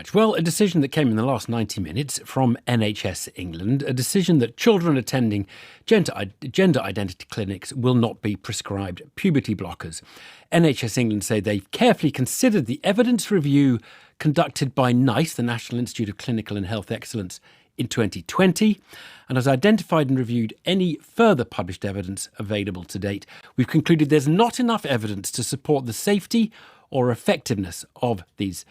much. Well, a decision that came in the last 90 minutes from NHS England, a decision that children attending gender identity clinics will not be prescribed puberty blockers. NHS England say they've carefully considered the evidence review conducted by NICE, the National Institute of Clinical and Health Excellence, in 2020, and has identified and reviewed any further published evidence available to date. We've concluded there's not enough evidence to support the safety or effectiveness of these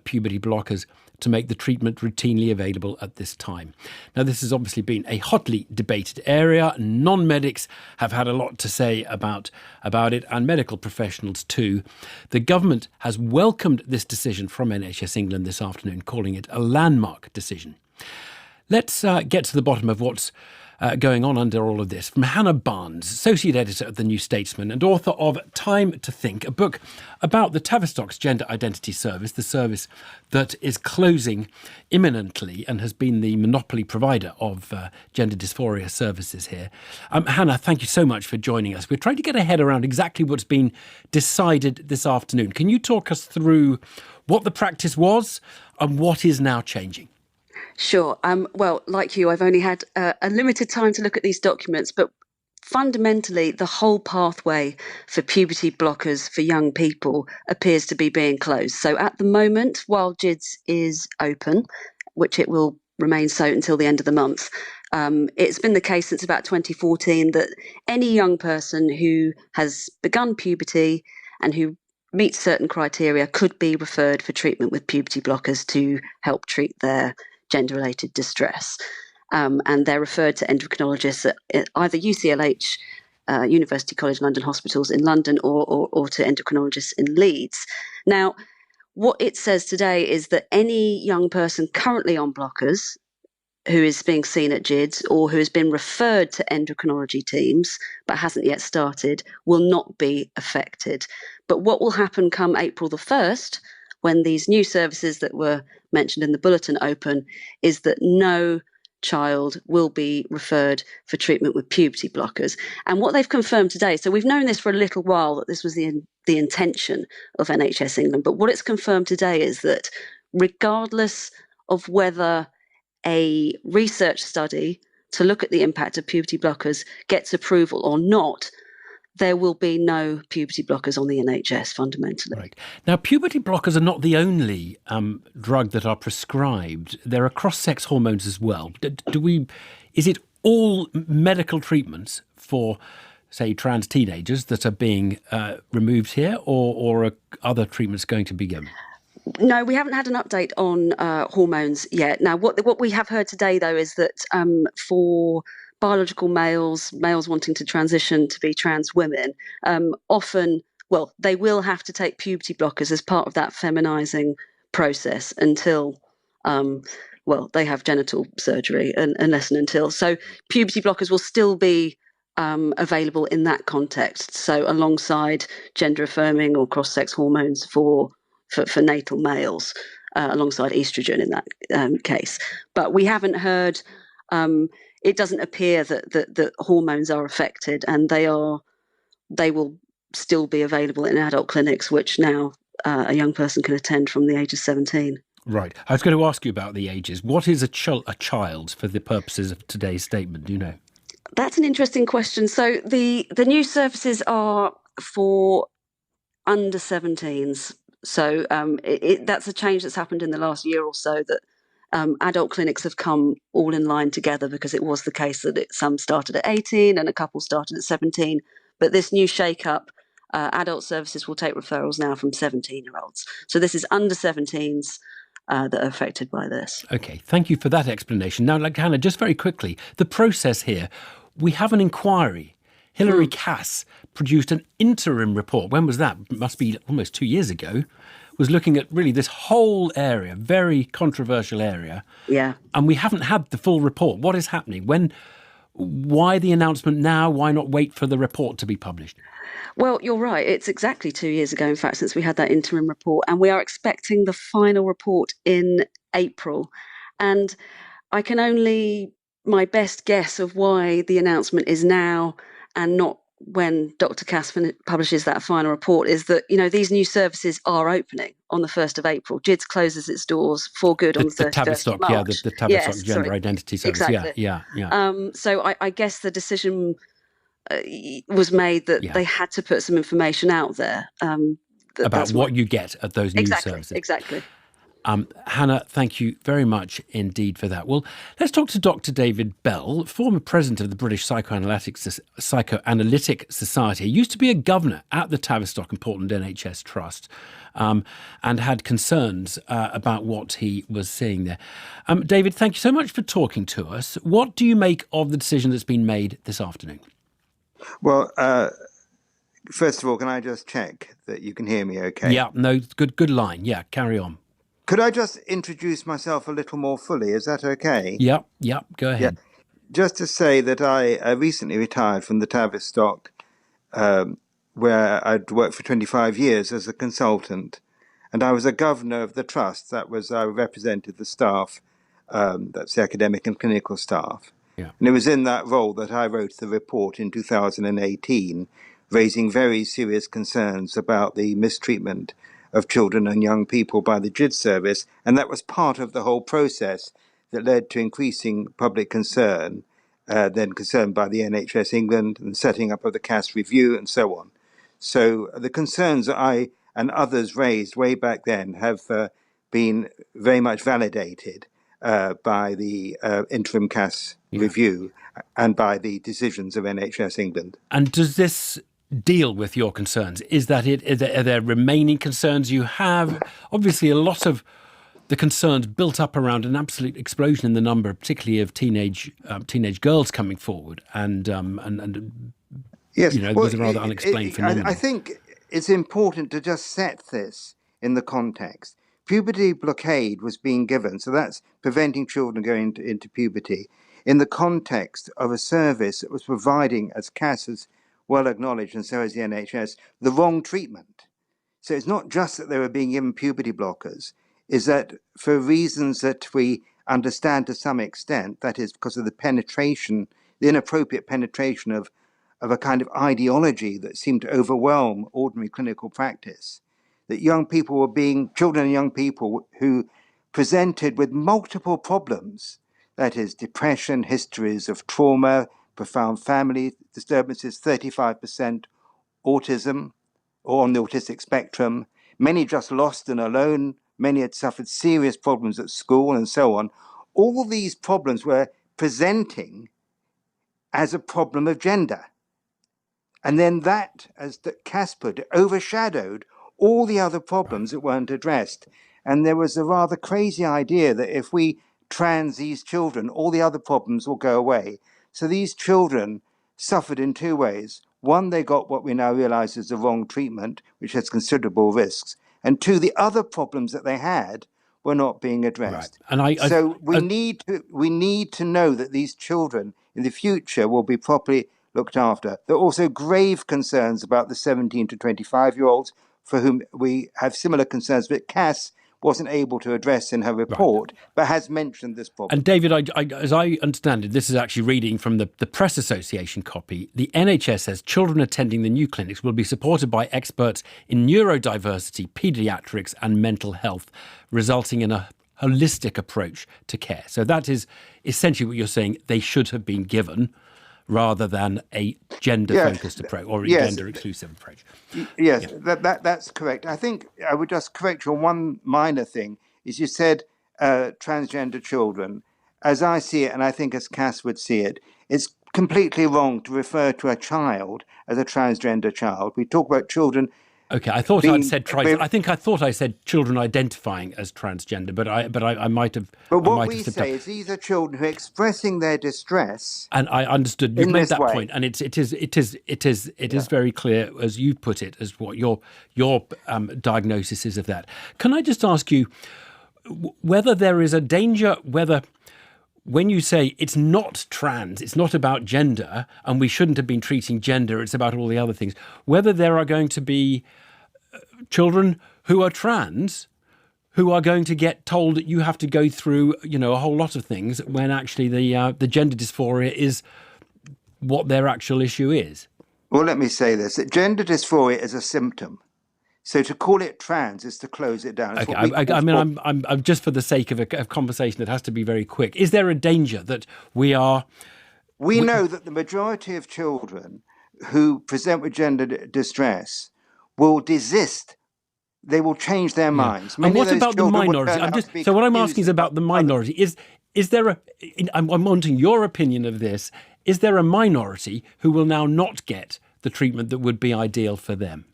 puberty blockers to make the treatment routinely available at this time. Now, this has obviously been a hotly debated area. Non-medics have had a lot to say about it, and medical professionals too. The government has welcomed this decision from NHS England this afternoon, calling it a landmark decision. Let's get to the bottom of what's going on under all of this. From Hannah Barnes, Associate Editor of The New Statesman and author of Time to Think, a book about the Tavistock's Gender Identity Service, the service that is closing imminently and has been the monopoly provider of gender dysphoria services here. Hannah, thank you so much for joining us. We're trying to get a head around exactly what's been decided this afternoon. Can you talk us through what the practice was and what is now changing? Sure. Well, like you, I've only had a limited time to look at these documents, but fundamentally, the whole pathway for puberty blockers for young people appears to be being closed. So at the moment, while GIDS is open, which it will remain so until the end of the month, it's been the case since about 2014 that any young person who has begun puberty and who meets certain criteria could be referred for treatment with puberty blockers to help treat their gender-related distress. And they're referred to endocrinologists at either UCLH, University College London hospitals in London, or to endocrinologists in Leeds. Now, what it says today is that any young person currently on blockers who is being seen at GIDS or who has been referred to endocrinology teams but hasn't yet started will not be affected. But what will happen come April the 1st, when these new services that were mentioned in the bulletin open, is that no child will be referred for treatment with puberty blockers. And what they've confirmed today, so we've known this for a little while, that this was the intention of NHS England, but what it's confirmed today is that regardless of whether a research study to look at the impact of puberty blockers gets approval or not, there will be no puberty blockers on the NHS fundamentally. Right. Now, puberty blockers are not the only drug that are prescribed. There are cross-sex hormones as well. Is it all medical treatments for, say, trans teenagers that are being removed here, or are other treatments going to be given? No, we haven't had an update on hormones yet. Now, what we have heard today, though, is that for biological males wanting to transition to be trans women, often, they will have to take puberty blockers as part of that feminizing process until, they have genital surgery, unless and until. So puberty blockers will still be available in that context. So alongside gender affirming or cross-sex hormones for natal males, alongside estrogen in that case. But we haven't heard. It doesn't appear that hormones are affected, and they will still be available in adult clinics, which now a young person can attend from the age of 17. Right. I was going to ask you about the ages. What is a child for the purposes of today's statement? Do you know? That's an interesting question. So the new services are for under 17s. So that's a change that's happened in the last year or so, that adult clinics have come all in line together, because it was the case that some started at 18 and a couple started at 17. But this new shake-up, adult services will take referrals now from 17-year-olds. So this is under 17s that are affected by this. OK, thank you for that explanation. Now, Hannah, just very quickly, the process here, we have an inquiry. Hilary Cass produced an interim report. When was that? It must be almost 2 years ago. Was looking at really this whole area, very controversial area. Yeah. And we haven't had the full report. What is happening? Why the announcement now? Why not wait for the report to be published? Well, you're right. It's exactly 2 years ago, in fact, since we had that interim report. And we are expecting the final report in April. And I can only my best guess of why the announcement is now and not when Dr. Cass publishes that final report is that, these new services are opening on the 1st of April. GIDS closes its doors for good on the 31st of Tavistock, March. the Tavistock Yes, Gender sorry. Identity Service. Exactly. Yeah. So I guess the decision was made that they had to put some information out there. About what you get at those news services. Exactly. Hannah, thank you very much indeed for that. Well, let's talk to Dr. David Bell, former president of the British Psychoanalytic Society. He used to be a governor at the Tavistock and Portland NHS Trust, and had concerns about what he was seeing there. David, thank you so much for talking to us. What do you make of the decision that's been made this afternoon? Well, first of all, can I just check that you can hear me okay? Yeah, no, good line. Yeah, carry on. Could I just introduce myself a little more fully? Is that okay? Yeah, go ahead. Yeah. Just to say that I recently retired from the Tavistock, where I'd worked for 25 years as a consultant, and I was a governor of the trust. That was, I represented the staff, that's the academic and clinical staff. Yeah. And it was in that role that I wrote the report in 2018, raising very serious concerns about the mistreatment of children and young people by the GIDS service. And that was part of the whole process that led to increasing public concern, then concern by the NHS England and the setting up of the CAS review and so on. So the concerns that I and others raised way back then have been very much validated by the interim CAS review and by the decisions of NHS England. And does this deal with your concerns? Is that it? Are there remaining concerns you have? Obviously, a lot of the concerns built up around an absolute explosion in the number, particularly of teenage girls coming forward, and yes, there was a rather unexplained phenomenon. I think it's important to just set this in the context. Puberty blockade was being given, so that's preventing children going into puberty, in the context of a service that was providing, as CAS has well acknowledged, and so has the NHS, the wrong treatment. So it's not just that they were being given puberty blockers, is that for reasons that we understand to some extent, that is because of the inappropriate penetration of a kind of ideology that seemed to overwhelm ordinary clinical practice, that children and young people who presented with multiple problems, that is depression, histories of trauma, profound family disturbances, 35% autism or on the autistic spectrum, many just lost and alone, many had suffered serious problems at school and so on. All these problems were presenting as a problem of gender. And then that, as the CAS put it, overshadowed all the other problems that weren't addressed. And there was a rather crazy idea that if we trans these children, all the other problems will go away. So these children suffered in two ways. One, they got what we now realize is the wrong treatment, which has considerable risks. And two, the other problems that they had were not being addressed. Right. And we need to know that these children in the future will be properly looked after. There are also grave concerns about the 17 to 25-year-olds for whom we have similar concerns, but CAS wasn't able to address in her report, but has mentioned this problem. And David, as I understand it, this is actually reading from the Press Association copy. The NHS says children attending the new clinics will be supported by experts in neurodiversity, paediatrics and mental health, resulting in a holistic approach to care. So that is essentially what you're saying they should have been given, rather than a gender-focused approach or a gender-exclusive approach. Yes, that's correct. I think I would just correct you on one minor thing, is you said transgender children. As I see it, and I think as Cass would see it, it's completely wrong to refer to a child as a transgender child. We talk about children. Okay, I thought I'd said I thought I said children identifying as transgender, but I might have. But what we say is these are children who are expressing their distress. And I understood you've made that point, and it is very clear, as you put it, as what your diagnosis is of that. Can I just ask you whether there is a danger, when you say it's not trans, it's not about gender, and we shouldn't have been treating gender, it's about all the other things, whether there are going to be children who are trans who are going to get told that you have to go through, a whole lot of things when actually the gender dysphoria is what their actual issue is. Well, let me say this. Gender dysphoria is a symptom. So to call it trans is to close it down. It's Okay, what we call I'm just for the sake of a conversation that has to be very quick. Is there a danger that we are? We know that the majority of children who present with gender distress will desist. They will change their minds. And what of those about the children will minority? turn out to be So what I'm confused asking is about the minority. Is there a? I'm wanting your opinion of this. Is there a minority who will now not get the treatment that would be ideal for them?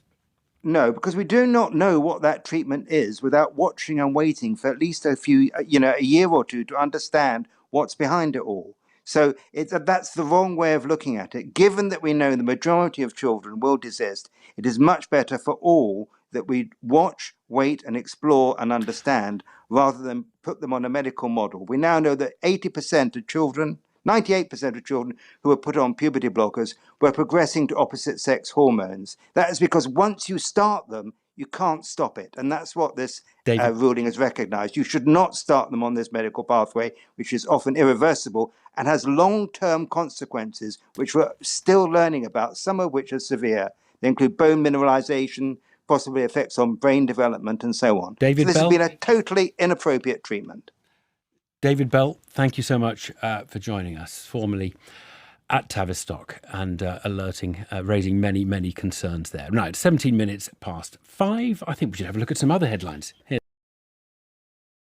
No, because we do not know what that treatment is without watching and waiting for at least a year or two to understand what's behind it all. So that's the wrong way of looking at it. Given that we know the majority of children will desist, it is much better for all that we watch, wait, and explore and understand rather than put them on a medical model. We now know that 80% of children, 98% of children who were put on puberty blockers were progressing to opposite sex hormones. That is because once you start them, you can't stop it. And that's what this ruling has recognized. You should not start them on this medical pathway, which is often irreversible and has long-term consequences, which we're still learning about, some of which are severe. They include bone mineralization, possibly effects on brain development, and so on. David So this Bell? has been a totally inappropriate treatment. David Bell, thank you so much for joining us, formerly at Tavistock, and raising many, many concerns there. Right, 17 minutes past 5. I think we should have a look at some other headlines. Here's